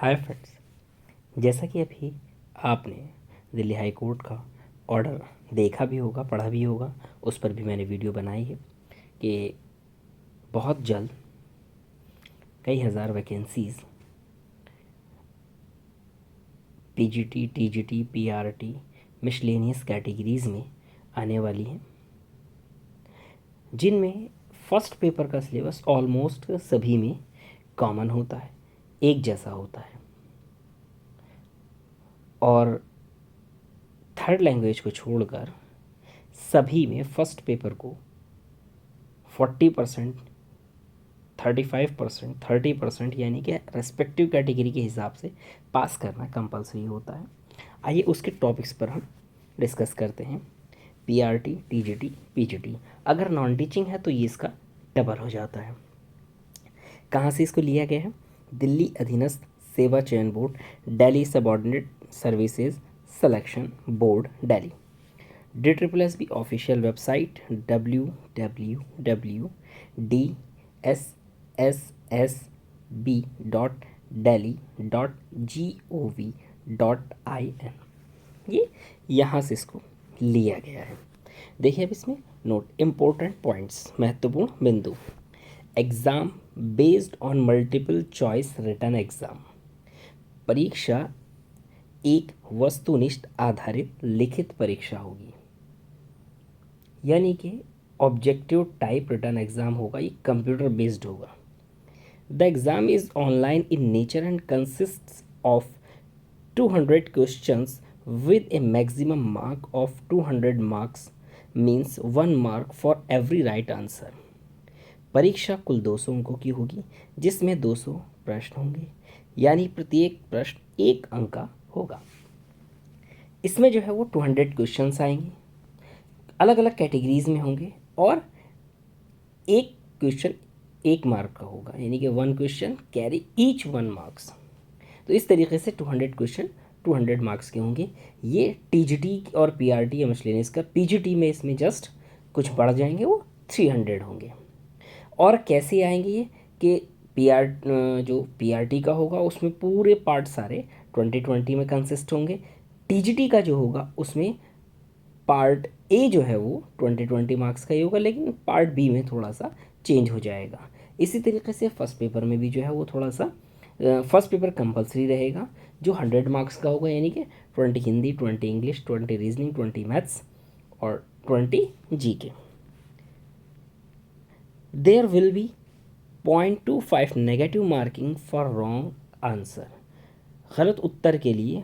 Hi friends, जैसा कि अभी आपने दिल्ली हाई कोर्ट का ऑर्डर देखा भी होगा, पढ़ा भी होगा, उस पर भी मैंने वीडियो बनाई है कि बहुत जल्द कई हज़ार vacancies PGT, TGT, PRT, miscellaneous categories में आने वाली हैं, जिनमें फ़र्स्ट पेपर का सिलेबस ऑलमोस्ट सभी में कॉमन होता है, एक जैसा होता है, और थर्ड लैंग्वेज को छोड़कर सभी में फ़र्स्ट पेपर को 40%, 35%, 30% यानी कि रेस्पेक्टिव कैटेगरी के हिसाब से पास करना कंपलसरी होता है। आइए उसके टॉपिक्स पर हम डिस्कस करते हैं। PRT, TGT, PGT. अगर नॉन टीचिंग है तो ये इसका डबल हो जाता है। कहाँ से इसको लिया गया है? दिल्ली अधीनस्थ सेवा चयन board, Delhi subordinate services selection board, Delhi. DSSB official website www.dssb.delhi.gov.in। ये यहाँ से इसको लिया गया है। देखिए अब इसमें नोट इम्पोर्टेंट पॉइंट्स, महत्वपूर्ण बिंदु। Exam based on multiple choice written exam. परीक्षा एक वस्तुनिष्ठ आधारित लिखित परीक्षा होगी, यानी कि ऑब्जेक्टिव टाइप रिटर्न एग्ज़ाम होगा, ये कंप्यूटर बेस्ड होगा। The exam is online in nature and consists of 200 questions with a maximum mark of 200 marks, means 1 mark for every right answer। परीक्षा कुल 200 अंकों की होगी, जिसमें 200 प्रश्न होंगे, यानी प्रत्येक प्रश्न 1 अंक का होगा। इसमें जो है वो 200 क्वेश्चंस आएंगे, अलग अलग कैटेगरीज में होंगे, और एक क्वेश्चन 1 मार्क का होगा, यानी कि 1 क्वेश्चन कैरी ईच 1 मार्क्स। तो इस तरीके से 200 क्वेश्चन 200 मार्क्स के होंगे। ये टीजीटी और पीआरटी या मिसलेनियस का, पीजीटी में इसमें जस्ट कुछ बढ़ जाएंगे, वो 300 होंगे। और कैसे आएंगे ये कि जो पीआरटी का होगा उसमें पूरे पार्ट सारे 2020 में कंसिस्ट होंगे। टीजीटी का जो होगा उसमें पार्ट ए जो है वो 2020 मार्क्स का ही होगा, लेकिन पार्ट बी में थोड़ा सा चेंज हो जाएगा। इसी तरीके से फर्स्ट पेपर में भी जो है वो थोड़ा सा, फर्स्ट पेपर कंपलसरी रहेगा जो 100 मार्क्स का होगा, यानी कि 20 हिंदी, 20 इंग्लिश, 20 रीजनिंग, 20 मैथ्स और 20 GK. There will be 0.25 negative marking for wrong answer. गलत उत्तर के लिए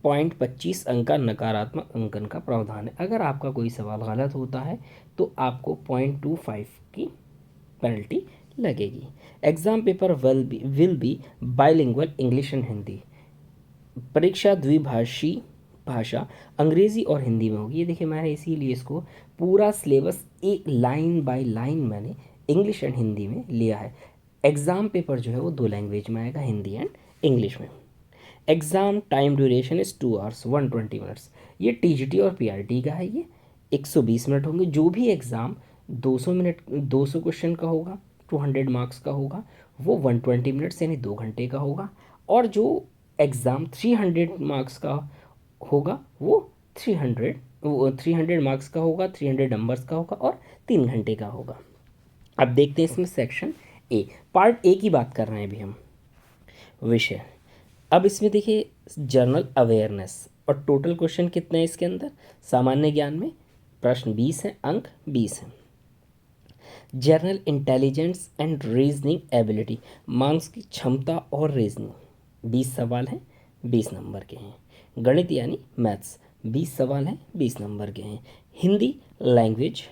0.25 अंक का नकारात्मक अंकन का प्रावधान है। अगर आपका कोई सवाल गलत होता है तो आपको 0.25 की पेनल्टी लगेगी। Exam paper will be bilingual English and Hindi. परीक्षा द्विभाषी भाषा अंग्रेज़ी और हिंदी में होगी। ये देखिए मैंने इसीलिए इसको पूरा सिलेबस एक लाइन बाय लाइन मैंने इंग्लिश एंड हिंदी में लिया है। एग्ज़ाम पेपर जो है वो 2 लैंग्वेज में आएगा, हिंदी एंड इंग्लिश में। Exam time duration is 2 hours 120 minutes. ये टीजीटी और पीआरटी का है, ये 120 मिनट होंगे। जो भी एग्ज़ाम 200 मिनट 200 क्वेश्चन का होगा, 200 मार्क्स का होगा, वो 120 मिनट्स यानी 2 घंटे का होगा। और जो एग्ज़ाम 300 मार्क्स का होगा वो 300 मार्क्स का होगा, 300 नंबर्स का होगा और 3 घंटे का होगा। अब देखते हैं इसमें सेक्शन ए, पार्ट ए की बात कर रहे हैं अभी हम, विषय। अब इसमें देखिए जनरल अवेयरनेस, और टोटल क्वेश्चन कितने हैं इसके अंदर? सामान्य ज्ञान में प्रश्न 20 हैं, अंक 20 हैं। General intelligence and reasoning ability, मांस की क्षमता और रीजनिंग 20 सवाल हैं, 20 नंबर के हैं। गणित यानी मैथ्स 20 सवाल हैं, 20 नंबर के हैं। हिंदी लैंग्वेज,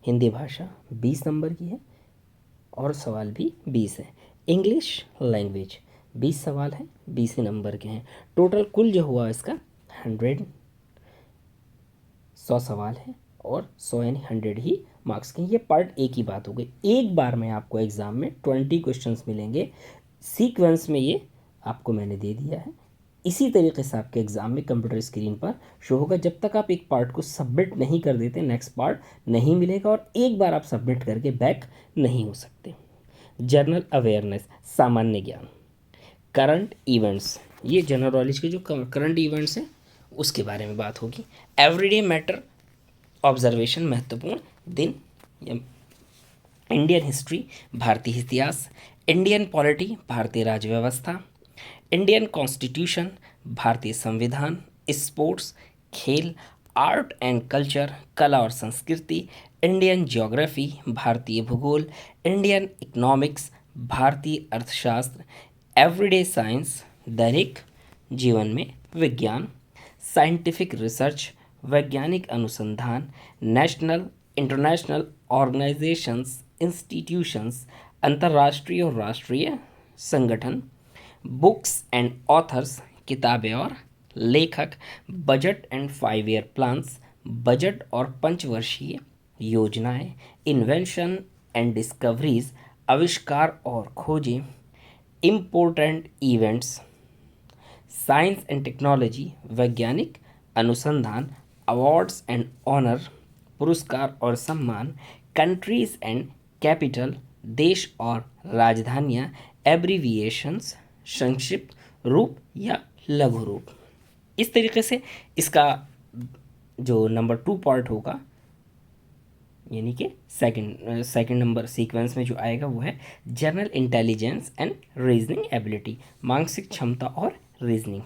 हिंदी भाषा 20 नंबर की है और सवाल भी 20 है। इंग्लिश लैंग्वेज 20 सवाल हैं, 20 ही नंबर के हैं। टोटल कुल जो हुआ इसका 100 सवाल है और 100 यानी 100 ही मार्क्स के। ये पार्ट ए की बात हो गई। एक बार में आपको एग्ज़ाम में 20 क्वेश्चंस मिलेंगे, सीक्वेंस में ये आपको मैंने दे दिया है। इसी तरीके से आपके एग्ज़ाम में कंप्यूटर स्क्रीन पर शो होगा। जब तक आप एक पार्ट को सबमिट नहीं कर देते, नेक्स्ट पार्ट नहीं मिलेगा, और एक बार आप सबमिट करके बैक नहीं हो सकते। जनरल अवेयरनेस, सामान्य ज्ञान, करंट इवेंट्स, ये जनरल नॉलेज के जो करंट इवेंट्स हैं उसके बारे में बात होगी। एवरीडे मैटर ऑब्जर्वेशन, महत्वपूर्ण दिन, इंडियन हिस्ट्री, भारतीय इतिहास, इंडियन पॉलिटी, भारतीय राज्य व्यवस्था, इंडियन कॉन्स्टिट्यूशन, भारतीय संविधान, स्पोर्ट्स, खेल, आर्ट एंड कल्चर, कला और संस्कृति, इंडियन ज्योग्राफी, भारतीय भूगोल, इंडियन इकोनॉमिक्स, भारतीय अर्थशास्त्र, एवरीडे साइंस, दैनिक जीवन में विज्ञान, साइंटिफिक रिसर्च, वैज्ञानिक अनुसंधान, नेशनल इंटरनेशनल ऑर्गेनाइजेशंस, इंस्टीट्यूशंस, अंतर्राष्ट्रीय और राष्ट्रीय संगठन, बुक्स एंड ऑथर्स, किताबें और लेखक, budget and 5 year plans, budget और पंचवर्षीय योजनाएं, इन्वेंशन एंड डिस्कवरीज, आविष्कार और खोजें, important events, science and technology, वैज्ञानिक अनुसंधान, अवार्ड्स एंड ऑनर, पुरस्कार और सम्मान, कंट्रीज एंड कैपिटल, देश और राजधानियाँ, एब्रीविएशंस, संक्षिप्त रूप या लघु रूप। इस तरीके से इसका जो नंबर 2 पार्ट होगा, यानी कि सेकंड नंबर सीक्वेंस में जो आएगा वो है general intelligence and reasoning ability, मानसिक क्षमता और रीजनिंग।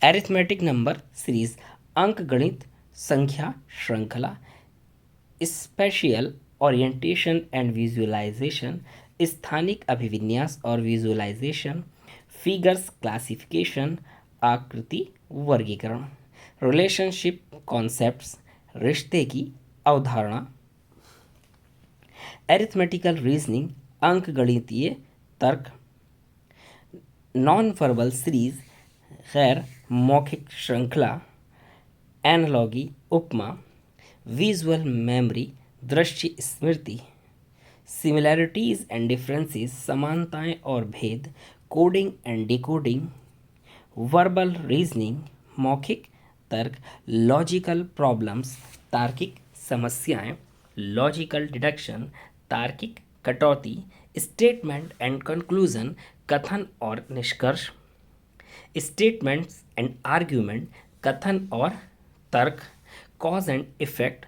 एरिथमेटिक नंबर सीरीज, अंक गणित संख्या श्रृंखला, स्पेशियल ओरिएंटेशन एंड विजुअलाइजेशन, स्थानिक अभिविन्यास और विजुअलाइजेशन, फिगर्स क्लासिफिकेशन, आकृति वर्गीकरण, रिलेशनशिप कॉन्सेप्ट्स, रिश्ते की अवधारणा, एरिथमेटिकल रीजनिंग, अंक गणितीय तर्क, नॉन वर्बल सीरीज, गैर मौखिक श्रृंखला, एनालॉगी उपमा, विजुअल मेमोरी दृश्य स्मृति, सिमिलैरिटीज एंड डिफरेंसेस समानताएं और भेद, coding and decoding, verbal reasoning मौखिक तर्क, लॉजिकल प्रॉब्लम्स तार्किक समस्याएं, लॉजिकल डिडक्शन तार्किक कटौती, स्टेटमेंट एंड कंक्लूजन कथन और निष्कर्ष, स्टेटमेंट्स एंड आर्ग्यूमेंट कथन और तर्क, कॉज एंड इफेक्ट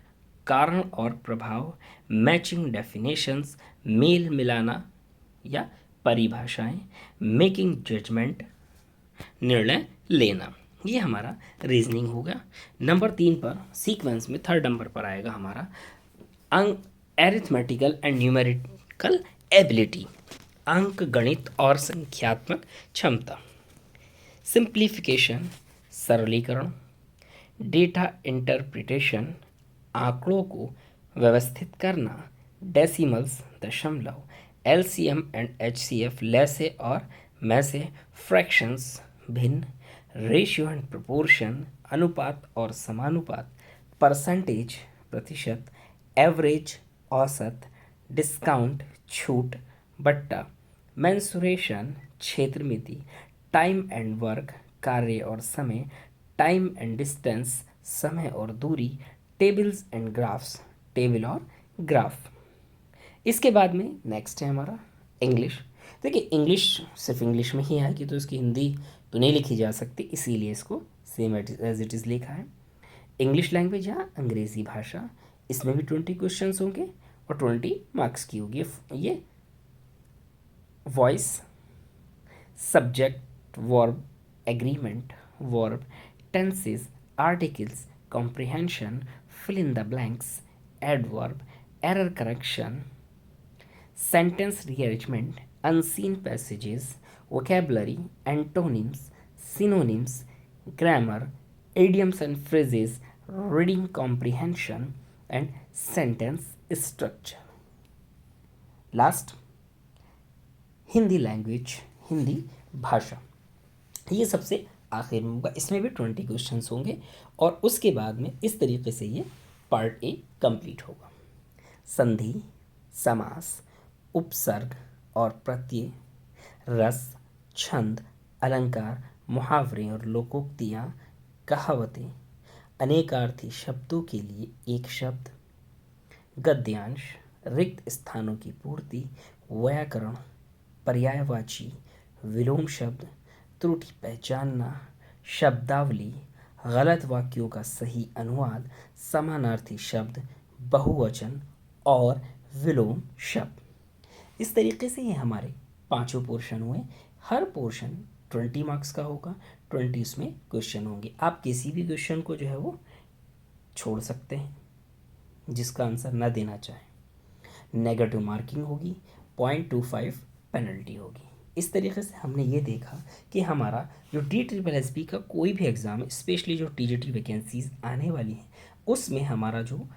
कारण और प्रभाव, मैचिंग डेफिनेशंस मेल मिलाना या परिभाषाएं, मेकिंग जजमेंट निर्णय लेना। ये हमारा रीजनिंग होगा। नंबर 3 पर सीक्वेंस में थर्ड नंबर पर आएगा हमारा अंक एरिथमेटिकल एंड न्यूमेरिकल एबिलिटी, अंक गणित और संख्यात्मक क्षमता, सिंप्लीफिकेशन सरलीकरण, डेटा इंटरप्रिटेशन आंकड़ों को व्यवस्थित करना, डेसिमल्स दशमलव, एलसीएम एंड एचसीएफ लैसे और मैसे, फ्रैक्शंस भिन्न, रेशियो एंड प्रोपोर्शन अनुपात और समानुपात, परसेंटेज प्रतिशत, एवरेज औसत, डिस्काउंट छूट, बट्टा, मेंसुरेशन क्षेत्र मिति, टाइम एंड वर्क कार्य और समय, टाइम एंड डिस्टेंस समय और दूरी, टेबल्स एंड ग्राफ्स टेबल और ग्राफ। इसके बाद में नेक्स्ट है हमारा इंग्लिश। देखिए इंग्लिश सिर्फ इंग्लिश में ही आएगी तो इसकी हिंदी तो नहीं लिखी जा सकती, इसीलिए इसको सेम एज इट इज़ लिखा है। इंग्लिश लैंग्वेज या अंग्रेज़ी भाषा, इसमें भी 20 क्वेश्चंस होंगे और 20 मार्क्स की होगी। ये voice, subject, verb, agreement, verb, tenses, articles, comprehension, fill in the blanks, adverb, error correction, sentence rearrangement, unseen passages, vocabulary, antonyms, synonyms, grammar, idioms and phrases, reading comprehension, and sentence structure. Last, Hindi language, Hindi भाषा, ये सबसे आखिर में होगा। इसमें भी 20 questions होंगे और उसके बाद में इस तरीके से ये पार्ट ए कंप्लीट होगा। संधि, समास, उपसर्ग और प्रत्यय, रस, छंद, अलंकार, मुहावरे और लोकोक्तियाँ, कहावतें, अनेकार्थी शब्दों के लिए एक शब्द, गद्यांश, रिक्त स्थानों की पूर्ति, व्याकरण, पर्यायवाची, विलोम शब्द, त्रुटि पहचानना, शब्दावली, गलत वाक्यों का सही अनुवाद, समानार्थी शब्द, बहुवचन और विलोम शब्द। इस तरीके से ये हमारे पांचों पोर्शन हुए। हर पोर्शन 20 मार्क्स का होगा, 20 उसमें क्वेश्चन होंगे। आप किसी भी क्वेश्चन को जो है वो छोड़ सकते हैं जिसका आंसर न देना चाहें। नेगेटिव मार्किंग होगी, 0.25 पेनल्टी होगी। इस तरीके से हमने ये देखा कि हमारा जो TSSB का कोई भी एग्ज़ाम, स्पेशली जो TGT वैकेंसीज आने वाली हैं, उसमें हमारा जो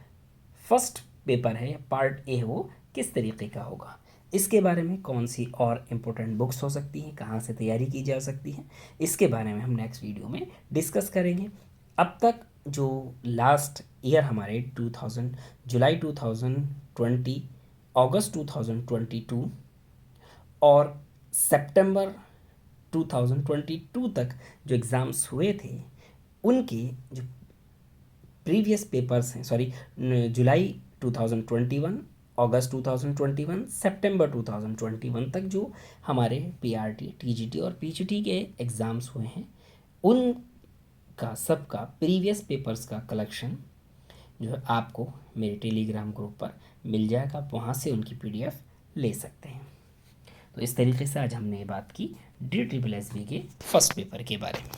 फर्स्ट पेपर है, पार्ट ए है, वो किस तरीके का होगा, इसके बारे में कौन सी और इम्पोर्टेंट बुक्स हो सकती हैं, कहाँ से तैयारी की जा सकती है, इसके बारे में हम नेक्स्ट वीडियो में डिस्कस करेंगे। अब तक जो लास्ट ईयर हमारे 2000 जुलाई 2020, अगस्त 2022 और सितंबर 2022 तक जो एग्ज़ाम्स हुए थे, उनके जो प्रीवियस पेपर्स हैं, सॉरी, जुलाई 2021, अगस्त 2021, सितंबर 2021 तक जो हमारे PRT, TGT और PGT के एग्ज़ाम्स हुए हैं, उनका सबका प्रीवियस पेपर्स का कलेक्शन जो है आपको मेरे टेलीग्राम ग्रुप पर मिल जाएगा। आप वहाँ से उनकी PDF ले सकते हैं। तो इस तरीके से आज हमने बात की DSSB के फर्स्ट पेपर के बारे में।